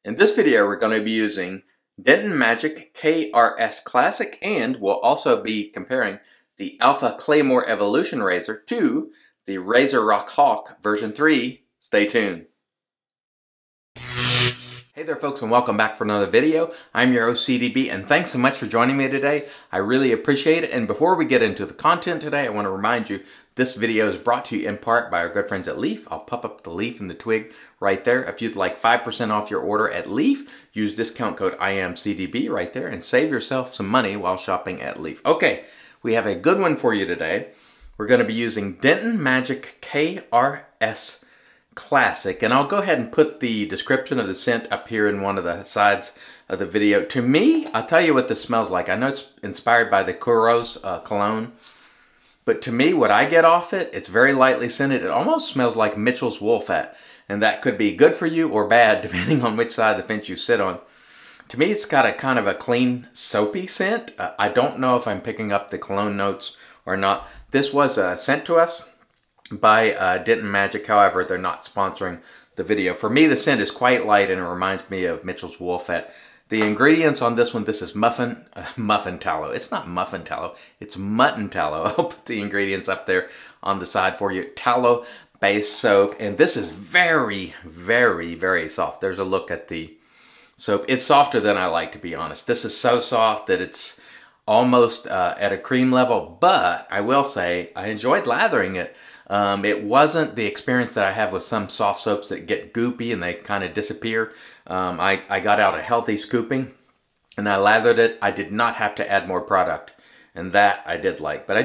In this video, we're going to be using Dentonmajik KRS Classic, and we'll also be comparing the Alpha Claymore Evolution Razor to the RazoRock Hawk version 3. Stay tuned. Hey there folks, and welcome back for another video. I'm your OCDB, and thanks so much for joining me today. I really appreciate it. And before we get into the content today, I want to remind you this video is brought to you in part by our good friends at Leaf. I'll pop up the Leaf and the twig right there. If you'd like 5% off your order at Leaf, use discount code IAMCDB right there and save yourself some money while shopping at Leaf. Okay, we have a good one for you today. We're going to be using Dentonmajik KRS Classic, and I'll go ahead and put the description of the scent up here in one of the sides of the video. To me, I'll tell you what this smells like. I know it's inspired by the Kuros cologne, but to me, what I get off it, it's very lightly scented. It almost smells like Mitchell's wool fat, and that could be good for you or bad depending on which side of the fence you sit on. To me, it's got a kind of a clean, soapy scent. I don't know if I'm picking up the cologne notes or not. This was sent to us by Dentonmajik. However, they're not sponsoring the video. For me, the scent is quite light and it reminds me of Mitchell's wool fat. The ingredients on this one, this is muffin tallow. It's not muffin tallow, it's mutton tallow. I'll put the ingredients up there on the side for you. Tallow based soap, and this is very, very, very soft. There's a look at the soap. It's softer than I like, to be honest. This is so soft that it's almost at a cream level, but I will say I enjoyed lathering it. It wasn't the experience that I have with some soft soaps that get goopy and they kind of disappear. I got out a healthy scooping and I lathered it. I did not have to add more product, and that I did like. But I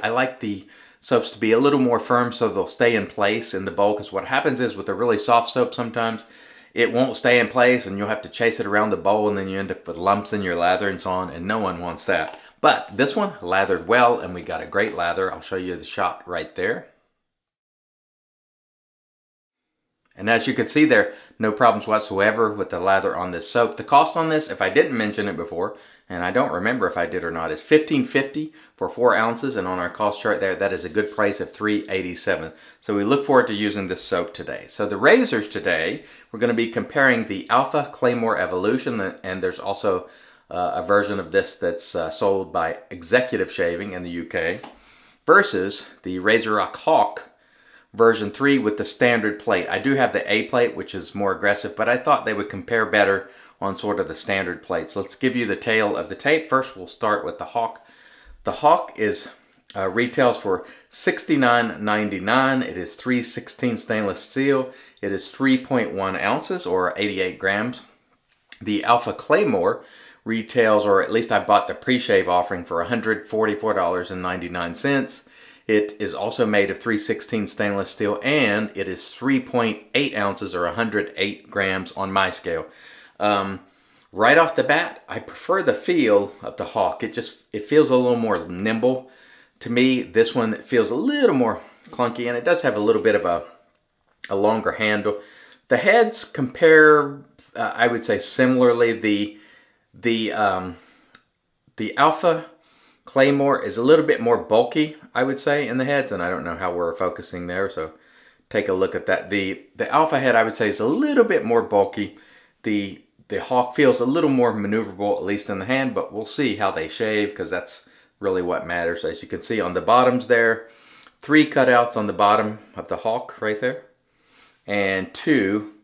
like the soaps to be a little more firm so they'll stay in place in the bowl, because what happens is with a really soft soap sometimes it won't stay in place and you'll have to chase it around the bowl and then you end up with lumps in your lather and so on, and no one wants that. But this one lathered well and we got a great lather. I'll show you the shot right there. And as you can see there, no problems whatsoever with the lather on this soap. The cost on this, if I didn't mention it before, and I don't remember if I did or not, is $15.50 for 4 ounces. And on our cost chart there, that is a good price of $3.87. So we look forward to using this soap today. So the razors today, we're going to be comparing the Alpha Claymore Evolution, and there's also a version of this that's sold by Executive Shaving in the UK, versus the RazoRock Hawk version 3 with the standard plate. I do have the A plate, which is more aggressive, but I thought they would compare better on sort of the standard plates. Let's give you the tail of the tape. First, we'll start with the Hawk. The Hawk is retails for $69.99. It is 3/16 stainless steel. It is 3.1 ounces or 88 grams. The Alpha Claymore retails, or at least I bought the pre-shave offering, for $144.99. It is also made of 3/16 stainless steel, and it is 3.8 ounces or 108 grams on my scale. Right off the bat, I prefer the feel of the Hawk. It feels a little more nimble. To me, this one feels a little more clunky, and it does have a little bit of a longer handle. The heads compare, I would say, similarly. The Alpha Claymore is a little bit more bulky, I would say, in the heads, and I don't know how we're focusing there, so take a look at that. The Alpha head, I would say, is a little bit more bulky. The Hawk feels a little more maneuverable, at least in the hand, but we'll see how they shave, because that's really what matters. As you can see on the bottoms there, 3 cutouts on the bottom of the Hawk right there, and 2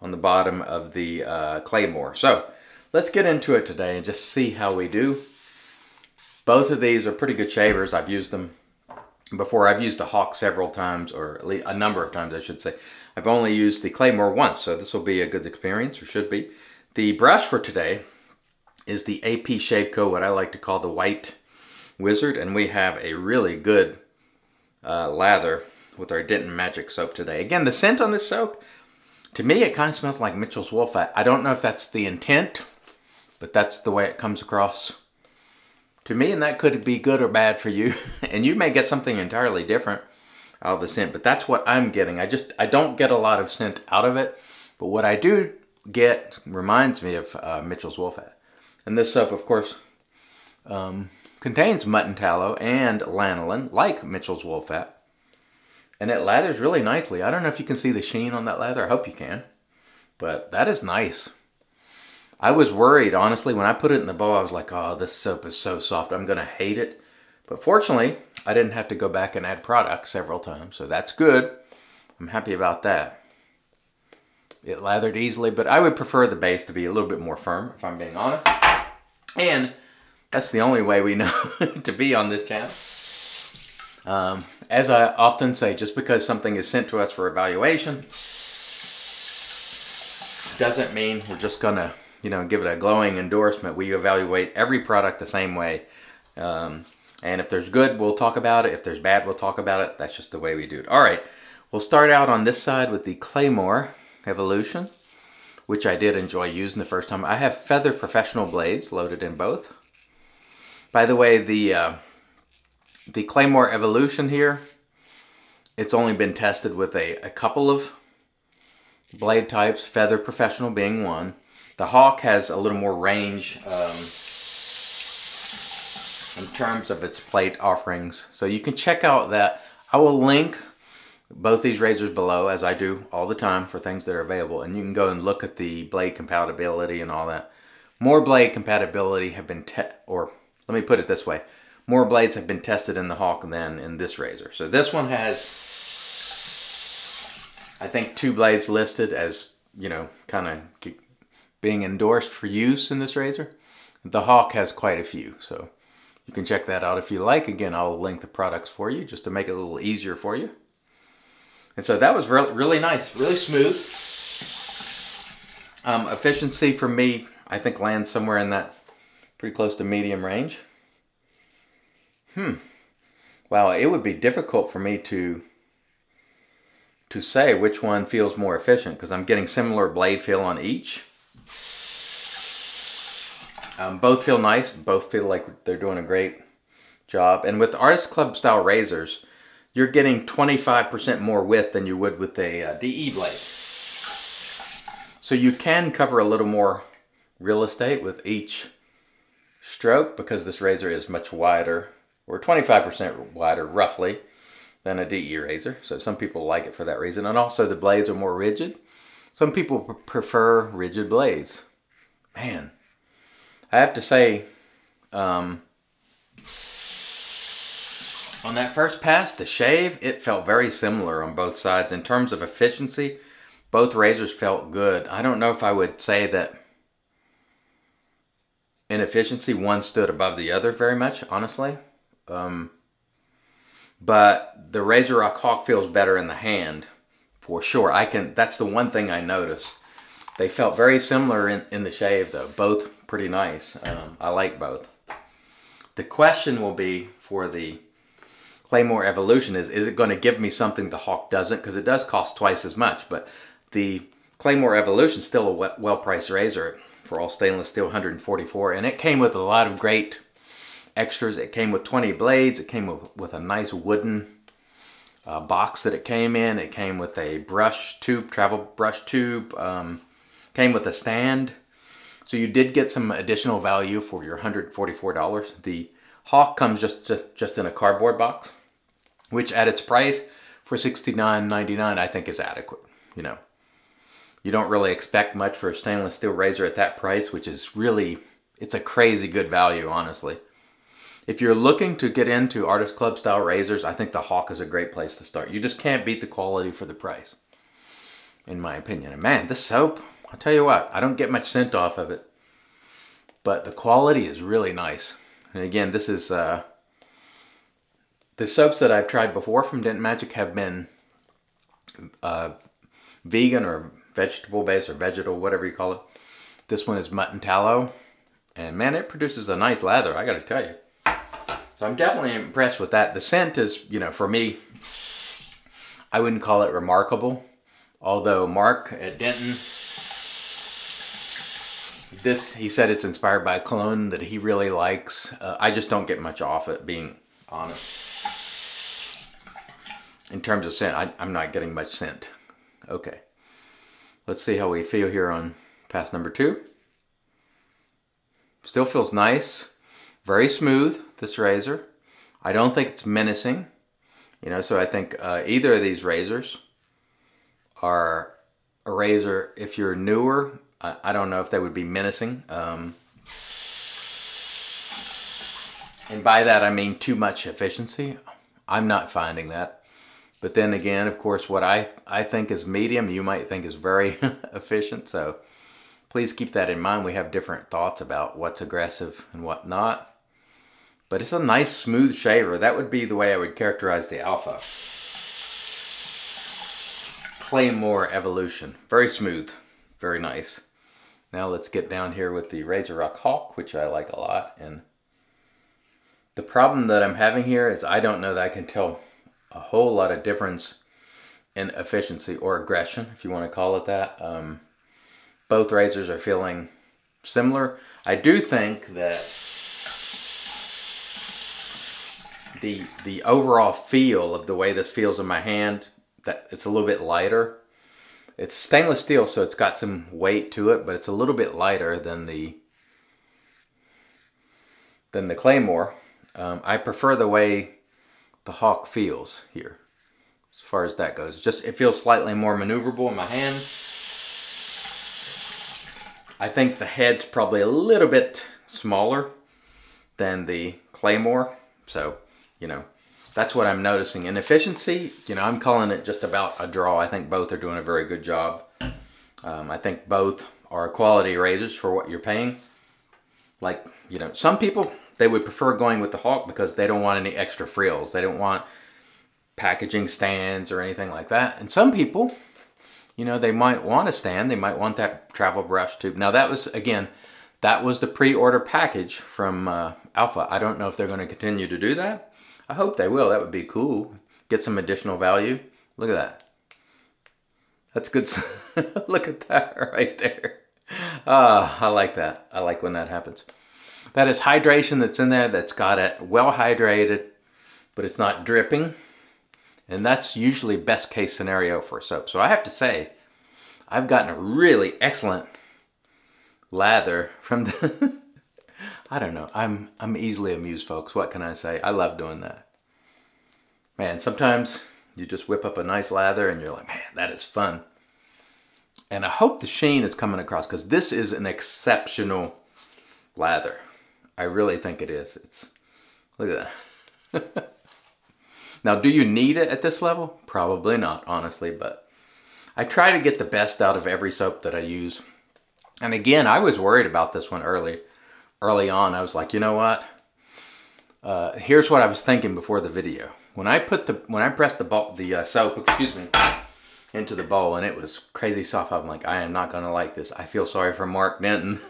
on the bottom of the Claymore. So let's get into it today and just see how we do. Both of these are pretty good shavers. I've used them before. I've used the Hawk several times, or at least a number of times, I should say. I've only used the Claymore once, so this will be a good experience, or should be. The brush for today is the APShaveco, what I like to call the White Wizard, and we have a really good lather with our Dentonmajik soap today. Again, the scent on this soap, to me, it kind of smells like Mitchell's wool fat. I don't know if that's the intent, but that's the way it comes across to me, and that could be good or bad for you. And you may get something entirely different out of the scent, but that's what I'm getting. I don't get a lot of scent out of it, but what I do get reminds me of Mitchell's wool fat. And this soap, of course, contains mutton tallow and lanolin, like Mitchell's wool fat. And it lathers really nicely. I don't know if you can see the sheen on that lather. I hope you can. But that is nice. I was worried, honestly, when I put it in the bowl, I was like, oh, this soap is so soft, I'm gonna hate it. But fortunately, I didn't have to go back and add product several times, so that's good. I'm happy about that. It lathered easily, but I would prefer the base to be a little bit more firm, if I'm being honest. And that's the only way we know to be on this channel. As I often say, just because something is sent to us for evaluation doesn't mean we're just gonna, you know, give it a glowing endorsement. We evaluate every product the same way. And if there's good, we'll talk about it. If there's bad, we'll talk about it. That's just the way we do it. All right, we'll start out on this side with the Claymore Evolution, which I did enjoy using the first time. I have Feather Professional blades loaded in both. By the way, the Claymore Evolution here, it's only been tested with a couple of blade types, Feather Professional being one. The Hawk has a little more range in terms of its plate offerings. So you can check out that. I will link both these razors below, as I do all the time for things that are available. And you can go and look at the blade compatibility and all that. More blade compatibility have been, or let me put it this way. More blades have been tested in the Hawk than in this razor. So this one has, I think, 2 blades listed as, you know, kind of being endorsed for use in this razor. The Hawk has quite a few, so you can check that out if you like. Again, I'll link the products for you just to make it a little easier for you. And so that was really nice, really smooth. Efficiency for me, I think, lands somewhere in that pretty close to medium range. Wow, it would be difficult for me to say which one feels more efficient because I'm getting similar blade feel on each. Both feel nice. Both feel like they're doing a great job. And with the Artist Club style razors, you're getting 25% more width than you would with a DE blade. So you can cover a little more real estate with each stroke because this razor is much wider, or 25% wider roughly, than a DE razor. So some people like it for that reason. And also the blades are more rigid. Some people prefer rigid blades. Man, I have to say, on that first pass, the shave, it felt very similar on both sides. In terms of efficiency, both razors felt good. I don't know if I would say that in efficiency, one stood above the other very much, honestly. But the RazoRock Hawk feels better in the hand, for sure. That's the one thing I noticed. They felt very similar in the shave, though. Both pretty nice. I like both. The question will be for the Claymore Evolution is it going to give me something the Hawk doesn't? Because it does cost twice as much. But the Claymore Evolution is still a well-priced razor for all stainless steel, $144. And it came with a lot of great extras. It came with 20 blades. It came with a nice wooden box that it came in. It came with a brush tube, travel brush tube. Came with a stand. So you did get some additional value for your $144. The Hawk comes just in a cardboard box, which at its price for $69.99 I think is adequate. You know, you don't really expect much for a stainless steel razor at that price, which is really, it's a crazy good value, honestly. If you're looking to get into Artist Club style razors, I think the Hawk is a great place to start. You just can't beat the quality for the price, in my opinion. And man, this soap, I'll tell you what, I don't get much scent off of it, but the quality is really nice. And again, this is the soaps that I've tried before from Dentonmajik have been vegan or vegetable based or vegetal, whatever you call it. This one is mutton tallow, and man, it produces a nice lather, I gotta tell you. So I'm definitely impressed with that. The scent is, you know, for me, I wouldn't call it remarkable. Although Mark at Denton, he said it's inspired by a cologne that he really likes. I just don't get much off it, being honest. In terms of scent, I'm not getting much scent. Okay. Let's see how we feel here on pass number 2. Still feels nice. Very smooth, this razor. I don't think it's menacing. You know, so I think either of these razors are a razor, if you're newer, I don't know if they would be menacing. And by that I mean too much efficiency. I'm not finding that. But then again, of course, what I think is medium, you might think is very efficient. So please keep that in mind. We have different thoughts about what's aggressive and what not. But it's a nice smooth shaver. That would be the way I would characterize the Alpha. Claymore Evolution. Very smooth. Very nice. Now let's get down here with the RazoRock Hawk, which I like a lot. And the problem that I'm having here is I don't know that I can tell a whole lot of difference in efficiency or aggression, if you want to call it that. Both razors are feeling similar. I do think that the overall feel of the way this feels in my hand, that it's a little bit lighter. It's stainless steel, so it's got some weight to it, but it's a little bit lighter than the Claymore. I prefer the way the Hawk feels here, as far as that goes. Just, it feels slightly more maneuverable in my hand. I think the head's probably a little bit smaller than the Claymore, so, you know, that's what I'm noticing. In efficiency, you know, I'm calling it just about a draw. I think both are doing a very good job. I think both are quality razors for what you're paying. Like, you know, some people, they would prefer going with the Hawk because they don't want any extra frills. They don't want packaging stands or anything like that. And some people, you know, they might want a stand. They might want that travel brush tube. Now that was, again, that was the pre-order package from Alpha. I don't know if they're going to continue to do that. I hope they will. That would be cool. Get some additional value. Look at that. That's good. Look at that right there. I like that. I like when that happens. That is hydration that's in there, that's got it well hydrated, but it's not dripping. And that's usually best case scenario for soap. So I have to say, I've gotten a really excellent lather from the... I don't know. I'm easily amused, folks. What can I say? I love doing that. Man, sometimes you just whip up a nice lather and you're like, man, that is fun. And I hope the sheen is coming across, because this is an exceptional lather. I really think it is. It's, look at that. Now, do you need it at this level? Probably not, honestly, but I try to get the best out of every soap that I use. And again, I was worried about this one early on. I was like, you know what? Here's what I was thinking before the video. When I pressed the soap, excuse me, into the bowl and it was crazy soft, I'm like, I am not gonna like this. I feel sorry for Mark Denton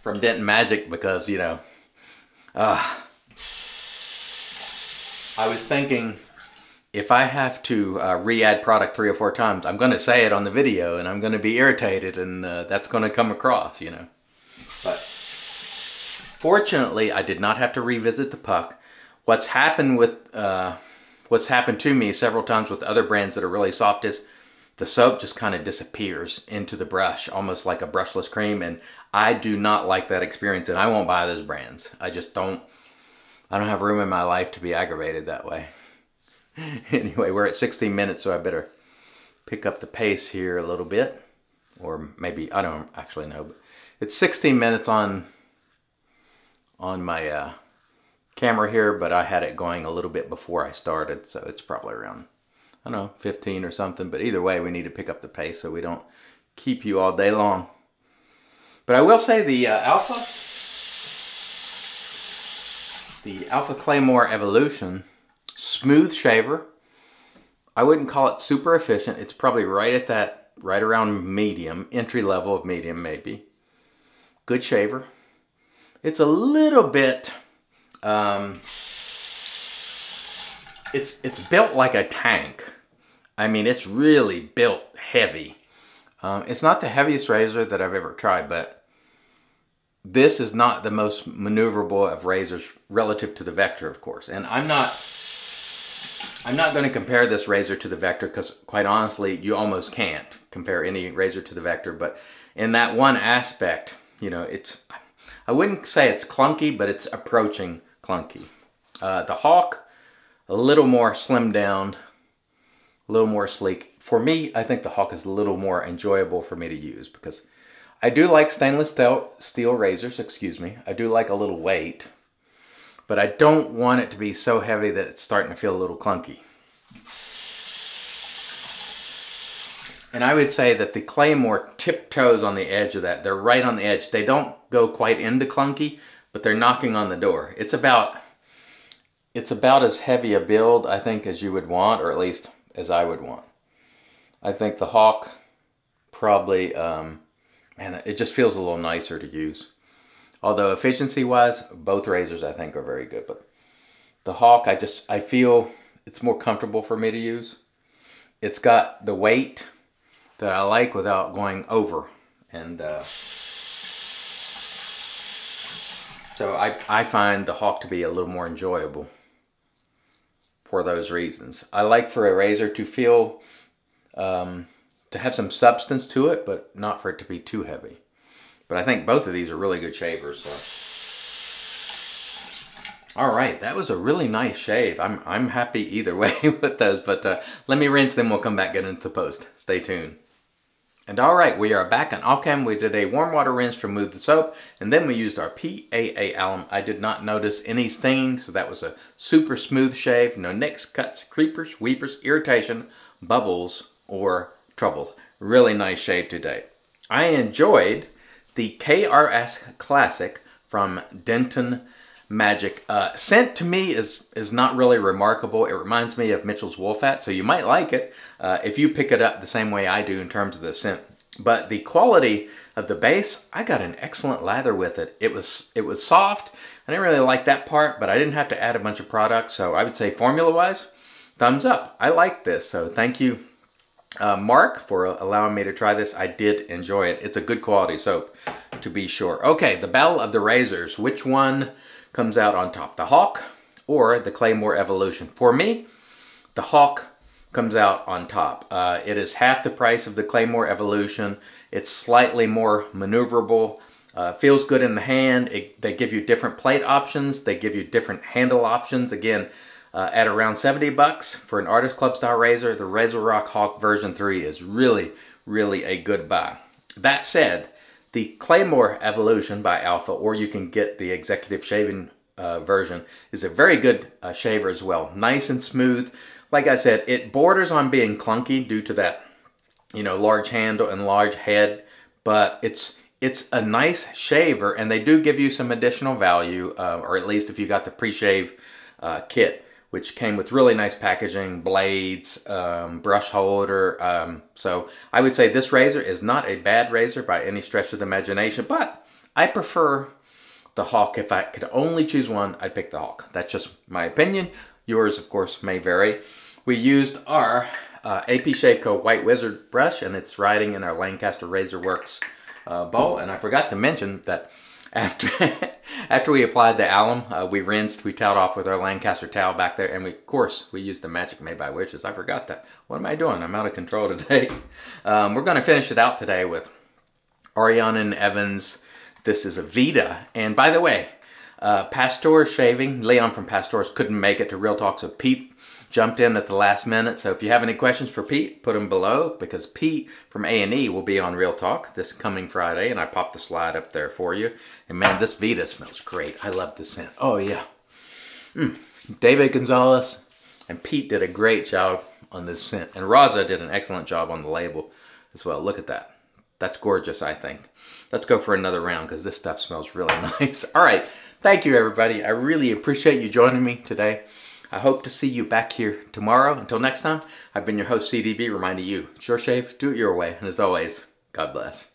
from Dentonmajik, because, you know, I was thinking, if I have to re-add product 3 or 4 times, I'm gonna say it on the video and I'm gonna be irritated, and that's gonna come across, you know. But fortunately, I did not have to revisit the puck. What's happened to me several times with other brands that are really soft is the soap just kind of disappears into the brush, almost like a brushless cream, and I do not like that experience, and I won't buy those brands. I just don't, I don't have room in my life to be aggravated that way. Anyway, we're at 16 minutes, so I better pick up the pace here a little bit, or maybe, I don't actually know, but it's 16 minutes on my camera here, but I had it going a little bit before I started, so it's probably around, I don't know, 15 or something. But either way, we need to pick up the pace so we don't keep you all day long. But I will say the Alpha Claymore Evolution, smooth shaver. I wouldn't call it super efficient. It's probably right at that, right around medium, entry level of medium maybe. Good shaver. It's a little bit, it's built like a tank. I mean, it's really built heavy. It's not the heaviest razor that I've ever tried, but this is not the most maneuverable of razors relative to the Vector, of course. And I'm not going to compare this razor to the Vector, because quite honestly, you almost can't compare any razor to the Vector. But in that one aspect, you know, I wouldn't say it's clunky, but it's approaching clunky. The Hawk, a little more slimmed down, a little more sleek. For me, I think the Hawk is a little more enjoyable for me to use, because I do like stainless steel razors, excuse me. I do like a little weight, but I don't want it to be so heavy that it's starting to feel a little clunky. And I would say that the Claymore tiptoes on the edge of that. They're right on the edge. They don't go quite into clunky, but they're knocking on the door. It's about as heavy a build, I think, as you would want, or at least as I would want. I think the Hawk probably, man, it just feels a little nicer to use. Although efficiency-wise, both razors I think are very good. But the Hawk, I feel it's more comfortable for me to use. It's got the weight that I like without going over. And so I find the Hawk to be a little more enjoyable for those reasons. I like for a razor to feel, to have some substance to it, but not for it to be too heavy. But I think both of these are really good shavers. So. All right, that was a really nice shave. I'm happy either way with those, but let me rinse them. We'll come back and get into the post. Stay tuned. And all right, we are back on off cam. We did a warm water rinse to remove the soap, and then we used our PAA alum. I did not notice any stinging, so that was a super smooth shave. No nicks, cuts, creepers, weepers, irritation, bubbles, or troubles. Really nice shave today. I enjoyed the KRS Classic from Dentonmajik. Scent to me is not really remarkable. It reminds me of Mitchell's Wolfat, so you might like it if you pick it up the same way I do in terms of the scent. But the quality of the base, I got an excellent lather with it. It was soft. I didn't really like that part, but I didn't have to add a bunch of products. So I would say formula-wise, thumbs up. I like this. So thank you, Mark, for allowing me to try this. I did enjoy it. It's a good quality soap, to be sure. Okay, the battle of the razors. Which one comes out on top, the Hawk or the Claymore Evolution? For me, the Hawk comes out on top. It is half the price of the Claymore Evolution. It's slightly more maneuverable. Feels good in the hand. They give you different plate options. They give you different handle options. Again, at around 70 bucks for an Artist Club style razor, the RazoRock Hawk version 3 is really, really a good buy. That said, the Claymore Evolution by Alpha, or you can get the executive shaving version, is a very good shaver as well. Nice and smooth. Like I said, it borders on being clunky due to that, you know, large handle and large head, but it's a nice shaver, and they do give you some additional value, or at least if you got the pre-shave kit, which came with really nice packaging, blades, brush holder. So I would say this razor is not a bad razor by any stretch of the imagination, but I prefer the Hawk. If I could only choose one, I'd pick the Hawk. That's just my opinion. Yours, of course, may vary. We used our APShaveco White Wizard brush, and it's riding in our Lancaster Razor Works bowl. And I forgot to mention that after we applied the alum, we rinsed, we toweled off with our Lancaster towel back there, and of course, we used the Magic Made by Witches. I forgot that. What am I doing? I'm out of control today. We're going to finish it out today with Ariana and Evans. This is a Vida. And by the way, Pasteur Shaving, Leon from Pasteur's couldn't make it to Real Talk, so Pete jumped in at the last minute. So if you have any questions for Pete, put them below, because Pete from A&E will be on Real Talk this coming Friday, and I popped the slide up there for you. And man, this Vida smells great. I love this scent. Oh yeah. David Gonzalez and Pete did a great job on this scent, and Raza did an excellent job on the label as well. Look at that. That's gorgeous, I think. Let's go for another round, because this stuff smells really nice. All right. Thank you, everybody. I really appreciate you joining me today. I hope to see you back here tomorrow. Until next time, I've been your host, CDB, reminding you, it's your shave, do it your way. And as always, God bless.